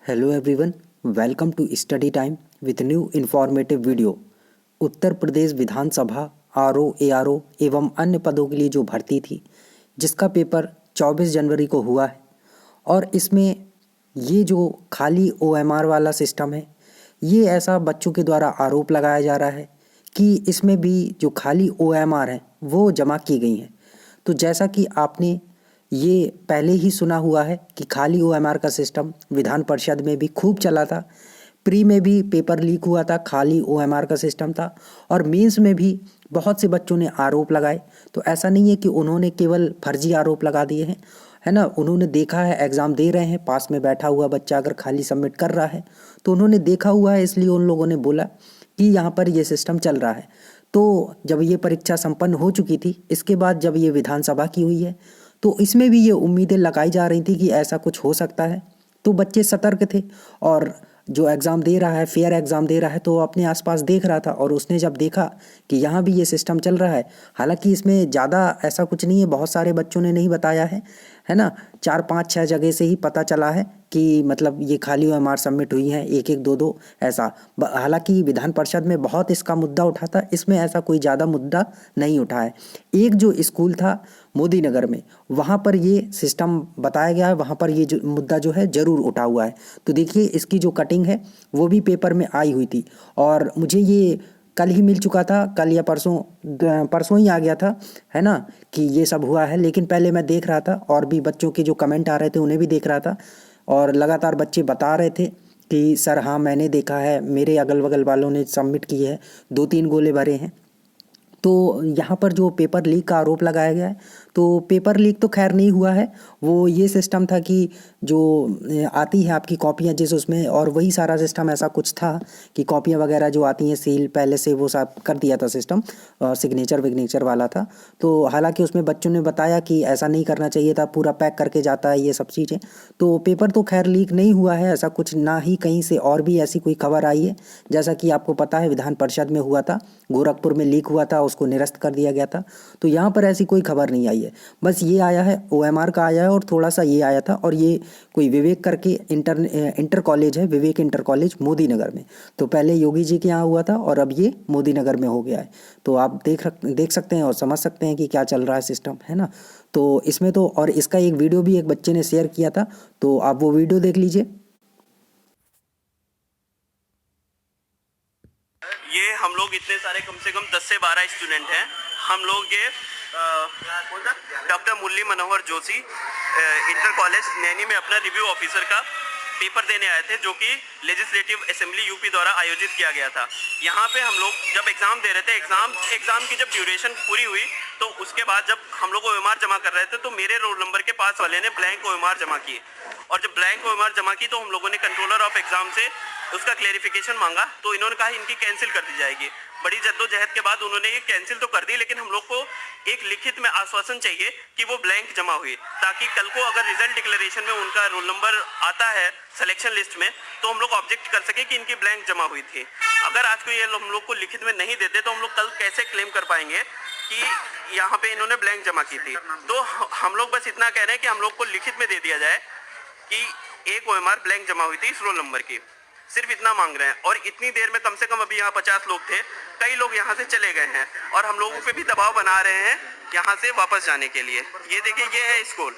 Hello everyone, welcome to study time with new informative video. Uttar Pradesh विधानसभा RO ARO एवं अन्य पदों के लिए जो भर्ती थी, जिसका पेपर 24 जनवरी को हुआ है। और इसमें ये जो खाली ओएमआर वाला सिस्टम है, ये ऐसा बच्चों के द्वारा आरोप लगाया जा रहा है कि इसमें भी जो खाली ओएमआर है वो जमा की गई हैं। तो जैसा कि आपने ये पहले ही सुना हुआ है कि खाली ओएमआर का सिस्टम विधान परिषद में भी खूब चला था। प्री में भी पेपर लीक हुआ था, खाली ओएमआर का सिस्टम था। और मेंस में भी बहुत से बच्चों ने आरोप लगाए। तो ऐसा नहीं है कि उन्होंने केवल फर्जी आरोप लगा दिए हैं, है ना। उन्होंने देखा है, एग्ज़ाम दे रहे हैं, पास में बैठा हुआ बच्चा अगर खाली सबमिट कर रहा है तो उन्होंने देखा हुआ है, इसलिए उन लोगों ने बोला कि यहाँ पर ये सिस्टम चल रहा है। तो जब ये परीक्षा संपन्न हो चुकी थी, इसके बाद जब ये विधानसभा की हुई है, तो इसमें भी ये उम्मीदें लगाई जा रही थी कि ऐसा कुछ हो सकता है। तो बच्चे सतर्क थे और जो एग्ज़ाम दे रहा है, फेयर एग्ज़ाम दे रहा है, तो अपने आसपास देख रहा था। और उसने जब देखा कि यहाँ भी ये सिस्टम चल रहा है, हालांकि इसमें ज़्यादा ऐसा कुछ नहीं है, बहुत सारे बच्चों ने नहीं बताया है ना। 4 5 6 जगह से ही पता चला है कि मतलब ये खाली ओएमआर सबमिट हुई हैं, एक एक दो दो ऐसा। हालांकि विधान परिषद में बहुत इसका मुद्दा उठा था, इसमें ऐसा कोई ज़्यादा मुद्दा नहीं उठा है। एक जो स्कूल था मोदी नगर में, वहाँ पर ये सिस्टम बताया गया है, वहाँ पर ये जो मुद्दा जो है ज़रूर उठा हुआ है। तो देखिए, इसकी जो कटिंग है वो भी पेपर में आई हुई थी और मुझे ये कल ही मिल चुका था, कल या परसों ही आ गया था, है ना, कि ये सब हुआ है। लेकिन पहले मैं देख रहा था और भी बच्चों के जो कमेंट आ रहे थे उन्हें भी देख रहा था, और लगातार बच्चे बता रहे थे कि सर हाँ मैंने देखा है, मेरे अगल बगल वालों ने सबमिट की है, 2-3 गोले भरे हैं। तो यहाँ पर जो पेपर लीक का आरोप लगाया गया है, तो पेपर लीक तो खैर नहीं हुआ है। वो ये सिस्टम था कि जो आती है आपकी कॉपियाँ जिस उसमें, और वही सारा सिस्टम ऐसा कुछ था कि कॉपियाँ वगैरह जो आती हैं सील पहले से, वो सब कर दिया था सिस्टम, सिग्नेचर विग्नेचर वाला था। तो हालांकि उसमें बच्चों ने बताया कि ऐसा नहीं करना चाहिए था, पूरा पैक करके जाता है ये सब चीज़ें। तो पेपर तो खैर लीक नहीं हुआ है, ऐसा कुछ ना ही कहीं से और भी ऐसी कोई खबर आई है। जैसा कि आपको पता है विधान परिषद में हुआ था, गोरखपुर में लीक हुआ था, उसको निरस्त कर दिया गया था। तो यहाँ पर ऐसी कोई खबर नहीं आई है, बस ये आया है ओएमआर का आया है, और थोड़ा सा ये आया था। और ये कोई विवेक करके इंटर कॉलेज है, विवेक इंटर कॉलेज मोदी नगर में। तो पहले योगी जी के यहाँ हुआ था और अब ये मोदी नगर में हो गया है। तो आप देख सकते हैं और समझ सकते हैं कि क्या चल रहा है सिस्टम, है ना। तो इसमें तो, और इसका एक वीडियो भी एक बच्चे ने शेयर किया था, तो आप वो वीडियो देख लीजिए। ये हम लोग इतने सारे कम से कम 10 से 12 स्टूडेंट हैं। हम लोग ये doctor Murli Manohar Joshi inter college Naini में अपना रिव्यू ऑफिसर का पेपर देने आए थे, जो कि लेजिस्लेटिव असेंबली यूपी द्वारा आयोजित किया गया था। यहाँ पे हम लोग जब एग्ज़ाम दे रहे थे, एग्ज़ाम की जब ड्यूरेशन पूरी हुई, तो उसके बाद जब हम लोग ओएमआर जमा कर रहे थे, तो मेरे रोल नंबर के पास वाले ने ब्लैंक ओएमआर जमा किए। और जब ब्लैंक ओएमआर जमा की, तो हम लोगों ने कंट्रोलर ऑफ एग्ज़ाम से उसका क्लेरिफिकेशन मांगा, तो इन्होंने कहा इनकी कैंसिल कर दी जाएगी। बड़ी जद्दोजहद के बाद उन्होंने ये कैंसिल तो कर दी, लेकिन हम लोग को एक लिखित में आश्वासन चाहिए कि वो ब्लैंक जमा हुई, ताकि कल को अगर रिजल्ट डिक्लेरेशन में उनका रोल नंबर आता है सिलेक्शन लिस्ट में, तो हम लोग ऑब्जेक्ट कर सके कि इनकी ब्लैंक जमा हुई थी। अगर आज को ये हम लोग को लिखित में नहीं देते, तो हम लोग कल कैसे क्लेम कर पाएंगे कि यहाँ पे इन्होंने ब्लैंक जमा की थी। तो हम लोग बस इतना कह रहे हैं कि हम लोग को लिखित में दे दिया जाए कि एक ओएमआर ब्लैंक जमा हुई थी इस रोल नंबर की, सिर्फ इतना मांग रहे हैं। और इतनी देर में कम से कम अभी यहाँ 50 लोग थे, कई लोग यहाँ से चले गए हैं, और हम लोगों पे भी दबाव बना रहे हैं यहाँ से वापस जाने के लिए। ये देखिए, ये है स्कूल।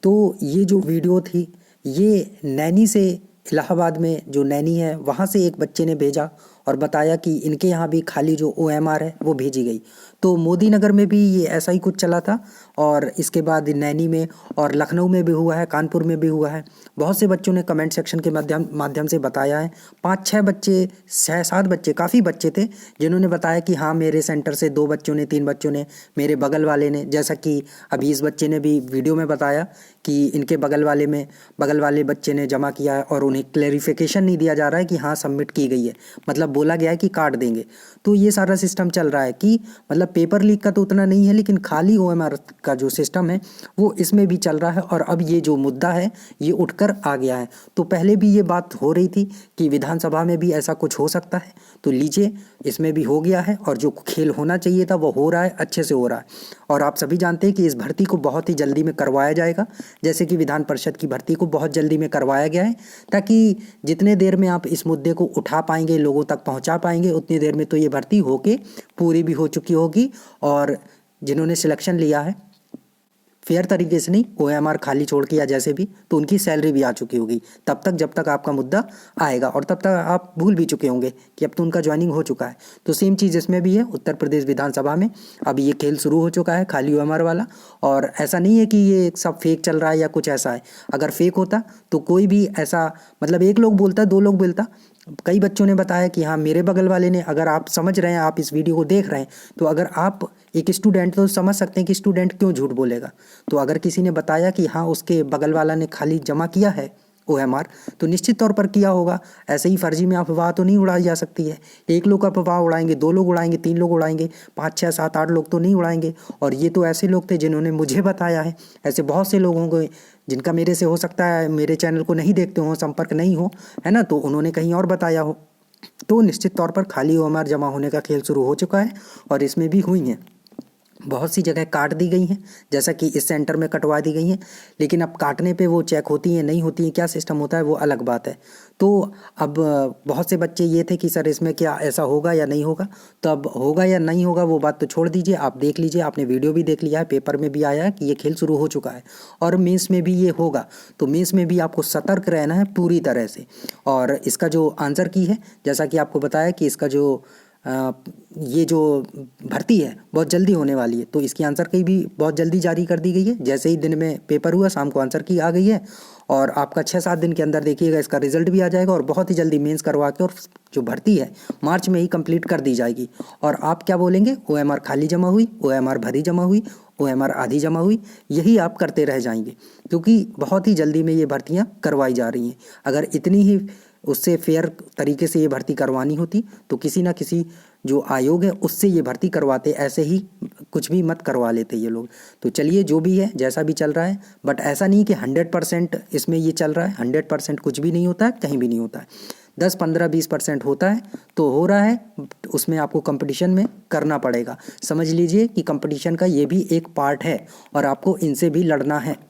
तो ये जो वीडियो थी, ये नैनी से, इलाहाबाद में जो नैनी है वहाँ से एक बच्चे ने भेजा और बताया कि इनके यहाँ भी खाली जो ओएमआर है वो भेजी गई। तो मोदी नगर में भी ये ऐसा ही कुछ चला था, और इसके बाद नैनी में और लखनऊ में भी हुआ है, कानपुर में भी हुआ है। बहुत से बच्चों ने कमेंट सेक्शन के माध्यम से बताया है। 5-6 बच्चे, 6-7 बच्चे, काफ़ी बच्चे थे जिन्होंने बताया कि हाँ मेरे सेंटर से 2 बच्चों ने, 3 बच्चों ने, मेरे बगल वाले ने, जैसा कि अभी इस बच्चे ने भी वीडियो में बताया कि इनके बगल वाले बच्चे ने जमा किया है, और उन्हें क्लैरिफिकेशन नहीं दिया जा रहा है कि हाँ सबमिट की गई है, मतलब बोला गया है कि काट देंगे। तो ये सारा सिस्टम चल रहा है कि मतलब पेपर लीक का तो उतना नहीं है, लेकिन खाली ओएमआर का जो सिस्टम है वो इसमें भी चल रहा है, और अब ये जो मुद्दा है ये उठकर आ गया है। तो पहले भी ये बात हो रही थी कि विधानसभा में भी ऐसा कुछ हो सकता है, तो लीजिए इसमें भी हो गया है, और जो खेल होना चाहिए था वो हो रहा है, अच्छे से हो रहा है। और आप सभी जानते हैं कि इस भर्ती को बहुत ही जल्दी में करवाया जाएगा, जैसे कि विधान परिषद की भर्ती को बहुत जल्दी में करवाया गया है, ताकि जितने देर में आप इस मुद्दे को उठा पाएंगे, लोगों तक पहुंचा पाएंगे, उतनी देर में तो ये भर्ती होके पूरी भी हो चुकी होगी। और जिन्होंने सिलेक्शन लिया है फेयर तरीके से नहीं, OMR खाली छोड़ के या जैसे भी, तो उनकी सैलरी भी आ चुकी होगी तब तक, जब तक आपका मुद्दा आएगा, और तब तक आप भूल भी चुके होंगे कि अब तो उनका ज्वाइनिंग हो चुका है। तो सेम चीज़ इसमें भी है। उत्तर प्रदेश विधानसभा में अब ये खेल शुरू हो चुका है, खाली OMR वाला। और ऐसा नहीं है कि ये सब फेक चल रहा है या कुछ ऐसा है। अगर फेक होता तो कोई भी ऐसा, मतलब एक लोग बोलता, दो लोग बोलता, कई बच्चों ने बताया कि हाँ मेरे बगल वाले ने, अगर आप समझ रहे हैं, आप इस वीडियो को देख रहे हैं, तो अगर आप एक स्टूडेंट, तो समझ सकते हैं कि स्टूडेंट क्यों झूठ बोलेगा। तो अगर किसी ने बताया कि हाँ उसके बगल वाला ने खाली जमा किया है OMR, तो निश्चित तौर पर किया होगा। ऐसे ही फर्जी में अफवाह तो नहीं उड़ाई जा सकती है। एक लोग अफवाह उड़ाएंगे, दो लोग उड़ाएंगे, तीन लोग उड़ाएंगे, 5 6 7 8 लोग तो नहीं उड़ाएंगे। और ये तो ऐसे लोग थे जिन्होंने मुझे बताया है। ऐसे बहुत से लोगों को जिनका मेरे से हो सकता है मेरे चैनल को नहीं देखते हो, संपर्क नहीं हो, है ना, तो उन्होंने कहीं और बताया हो। तो निश्चित तौर पर खाली OMR जमा होने का खेल शुरू हो चुका है, और इसमें भी हुई हैं बहुत सी जगह काट दी गई हैं, जैसा कि इस सेंटर में कटवा दी गई हैं। लेकिन अब काटने पे वो चेक होती हैं नहीं होती हैं, क्या सिस्टम होता है वो अलग बात है। तो अब बहुत से बच्चे ये थे कि सर इसमें क्या ऐसा होगा या नहीं होगा, तो अब होगा या नहीं होगा वो बात तो छोड़ दीजिए, आप देख लीजिए, आपने वीडियो भी देख लिया है, पेपर में भी आया है कि ये खेल शुरू हो चुका है, और मेंस में भी ये होगा। तो मेंस में भी आपको सतर्क रहना है पूरी तरह से। और इसका जो आंसर की है, जैसा कि आपको बताया कि इसका जो ये जो भर्ती है बहुत जल्दी होने वाली है, तो इसकी आंसर की भी बहुत जल्दी जारी कर दी गई है। जैसे ही दिन में पेपर हुआ, शाम को आंसर की आ गई है, और आपका 6-7 दिन के अंदर देखिएगा इसका रिजल्ट भी आ जाएगा, और बहुत ही जल्दी मेंस करवा के और जो भर्ती है मार्च में ही कंप्लीट कर दी जाएगी। और आप क्या बोलेंगे, OMR खाली जमा हुई, OMR भरी जमा हुई, OMR आधी जमा हुई, यही आप करते रह जाएंगे, क्योंकि बहुत ही जल्दी में ये भर्तियाँ करवाई जा रही हैं। अगर इतनी ही उससे फेयर तरीके से ये भर्ती करवानी होती तो किसी ना किसी जो आयोग है उससे ये भर्ती करवाते, ऐसे ही कुछ भी मत करवा लेते ये लोग। तो चलिए जो भी है, जैसा भी चल रहा है, बट ऐसा नहीं कि 100% इसमें ये चल रहा है। 100% कुछ भी नहीं होता है, कहीं भी नहीं होता है। 10 15 20% होता है तो हो रहा है, उसमें आपको कंपटीशन में करना पड़ेगा। समझ लीजिए कि कंपटीशन का ये भी एक पार्ट है, और आपको इनसे भी लड़ना है।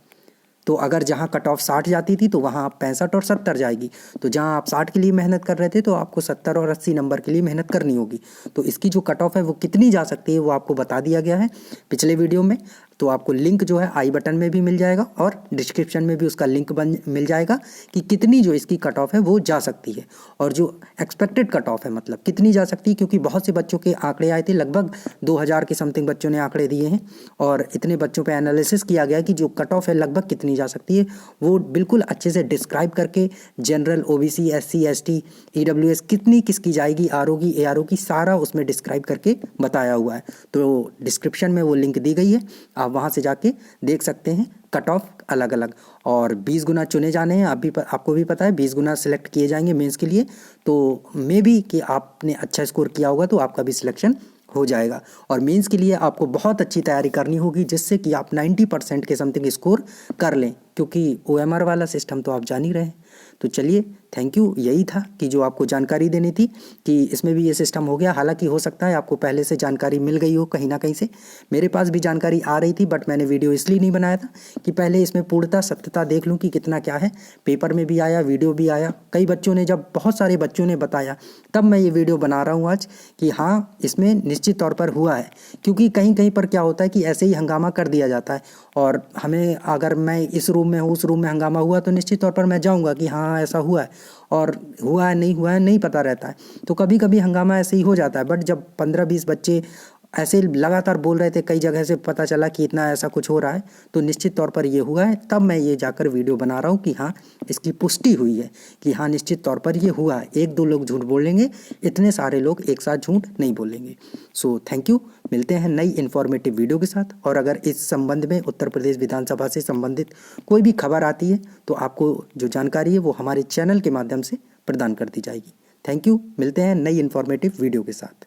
तो अगर जहाँ कट ऑफ 60 जाती थी तो वहाँ आप 65 और 70 जाएगी, तो जहाँ आप 60 के लिए मेहनत कर रहे थे तो आपको 70 और 80 नंबर के लिए मेहनत करनी होगी। तो इसकी जो कट ऑफ है वो कितनी जा सकती है वो आपको बता दिया गया है पिछले वीडियो में। तो आपको लिंक जो है आई बटन में भी मिल जाएगा, और डिस्क्रिप्शन में भी उसका लिंक मिल जाएगा कि कितनी जो इसकी कट ऑफ है वो जा सकती है, और जो एक्सपेक्टेड कट ऑफ है मतलब कितनी जा सकती है। क्योंकि बहुत से बच्चों के आंकड़े आए थे, लगभग 2000 के समथिंग बच्चों ने आंकड़े दिए हैं, और इतने बच्चों पे एनालिसिस किया गया कि जो कट ऑफ है लगभग कितनी जा सकती है, वो बिल्कुल अच्छे से डिस्क्राइब करके general, OBC, SC, ST, EWS कितनी किसकी जाएगी, RO की, ARO की, सारा उसमें डिस्क्राइब करके बताया हुआ है। तो डिस्क्रिप्शन में वो लिंक दी गई है, आप वहाँ से जाके देख सकते हैं कट ऑफ अलग अलग। और 20 गुना चुने जाने हैं, आपको भी पता है 20 गुना सिलेक्ट किए जाएंगे मेंस के लिए। तो मे बी कि आपने अच्छा स्कोर किया होगा तो आपका भी सिलेक्शन हो जाएगा। और मेंस के लिए आपको बहुत अच्छी तैयारी करनी होगी, जिससे कि आप 90% के समथिंग स्कोर कर लें, क्योंकि OMR वाला सिस्टम तो आप जान ही रहे हैं। तो चलिए, थैंक यू, यही था कि जो आपको जानकारी देनी थी कि इसमें भी ये सिस्टम हो गया। हालांकि हो सकता है आपको पहले से जानकारी मिल गई हो कहीं ना कहीं से, मेरे पास भी जानकारी आ रही थी, बट मैंने वीडियो इसलिए नहीं बनाया था कि पहले इसमें पूर्णतः सत्यता देख लूँ कि कितना क्या है। पेपर में भी आया, वीडियो भी आया, कई बच्चों ने, जब बहुत सारे बच्चों ने बताया तब मैं ये वीडियो बना रहा हूँ आज कि हाँ इसमें निश्चित तौर पर हुआ है। क्योंकि कहीं कहीं पर क्या होता है कि ऐसे ही हंगामा कर दिया जाता है, और हमें, अगर मैं इस रूम में हूँ, उस रूम में हंगामा हुआ तो निश्चित तौर पर मैं जाऊँगा कि हाँ ऐसा हुआ है, और हुआ है नहीं पता रहता है। तो कभी कभी हंगामा ऐसे ही हो जाता है। बट जब 15-20 बच्चे ऐसे लगातार बोल रहे थे, कई जगह से पता चला कि इतना ऐसा कुछ हो रहा है, तो निश्चित तौर पर ये हुआ है। तब मैं ये जाकर वीडियो बना रहा हूँ कि हाँ इसकी पुष्टि हुई है कि हाँ निश्चित तौर पर ये हुआ है। 1-2 लोग झूठ बोलेंगे, इतने सारे लोग एक साथ झूठ नहीं बोलेंगे। सो थैंक यू, मिलते हैं नई इन्फॉर्मेटिव वीडियो के साथ। और अगर इस संबंध में उत्तर प्रदेश विधानसभा से संबंधित कोई भी खबर आती है तो आपको जो जानकारी है वो हमारे चैनल के माध्यम से प्रदान कर दी जाएगी। थैंक यू, मिलते हैं नई इन्फॉर्मेटिव वीडियो के साथ।